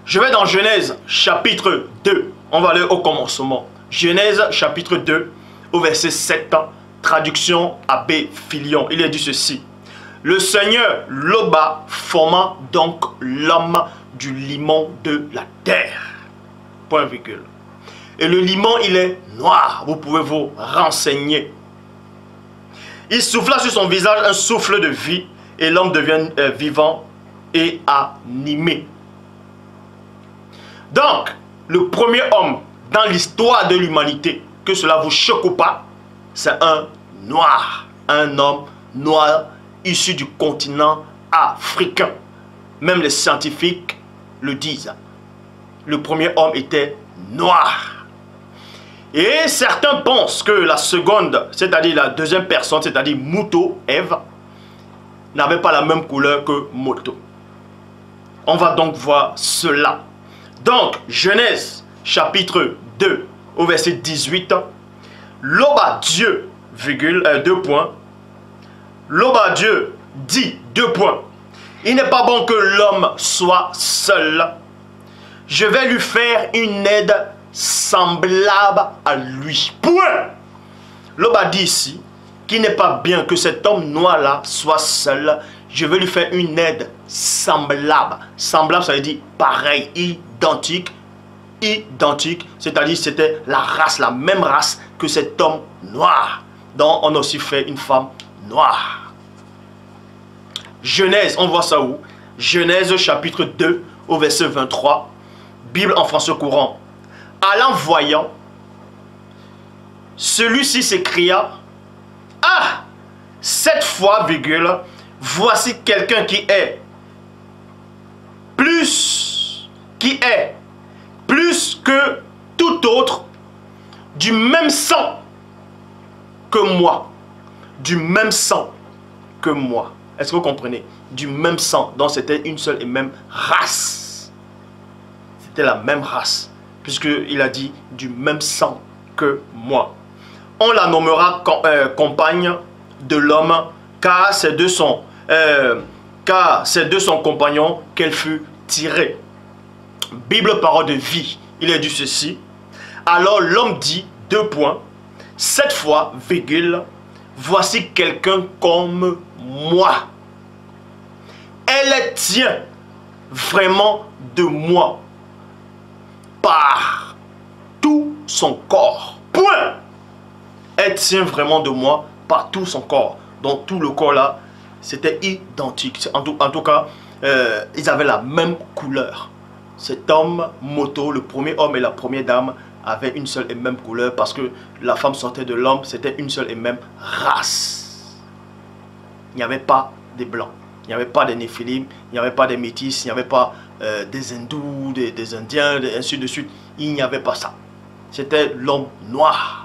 Je vais dans Genèse chapitre 2. On va aller au commencement. Genèse chapitre 2 au verset 7. Traduction Abbé Filion. Il est dit ceci. Le Seigneur Loba forma donc l'homme du limon de la terre. Point virgule. Et le limon, il est noir. Vous pouvez vous renseigner. Il souffla sur son visage un souffle de vie et l'homme devient vivant et animé. Donc, le premier homme dans l'histoire de l'humanité, que cela vous choque ou pas, c'est un noir. Un homme noir issu du continent africain. Même les scientifiques le disent. Le premier homme était noir. Et certains pensent que la seconde, c'est-à-dire la deuxième personne, c'est-à-dire Muto, Ève, n'avait pas la même couleur que Moto. On va donc voir cela. Donc, Genèse, chapitre 2, au verset 18. Loba Dieu, virgule, 2 points. Loba Dieu dit, 2 points. Il n'est pas bon que l'homme soit seul. Je vais lui faire une aide semblable à lui. Point. Loba dit ici qu'il n'est pas bien que cet homme noir-là soit seul. Je vais lui faire une aide semblable. Semblable, ça veut dire pareil, identique. Identique, c'est-à-dire c'était la race, la même race que cet homme noir. Donc on a aussi fait une femme noire. Genèse, on voit ça où? Genèse chapitre 2 au verset 23. Bible en français courant. Allant voyant, celui-ci s'écria: ah, cette fois, virgule, voici quelqu'un qui est plus que tout autre, du même sang que moi. Du même sang que moi. Est-ce que vous comprenez? Du même sang. Donc c'était une seule et même race. C'était la même race. Puisqu'il a dit du même sang que moi. On la nommera compagne de l'homme, car c'est de son compagnon qu'elle fut tirée. Bible parole de vie. Il est dit ceci. Alors l'homme dit, 2 points, cette fois, virgule, voici quelqu'un comme moi. Elle tient vraiment de moi par tout son corps. Point. Elle tient vraiment de moi par tout son corps. Donc tout le corps là, c'était identique. En tout cas, ils avaient la même couleur. Cet homme, Moto, le premier homme et la première dame, avaient une seule et même couleur parce que la femme sortait de l'homme, c'était une seule et même race. Il n'y avait pas des blancs, il n'y avait pas des néphilim, il n'y avait pas des métis, il n'y avait pas des hindous, des indiens, et ainsi de suite. Il n'y avait pas ça. C'était l'homme noir.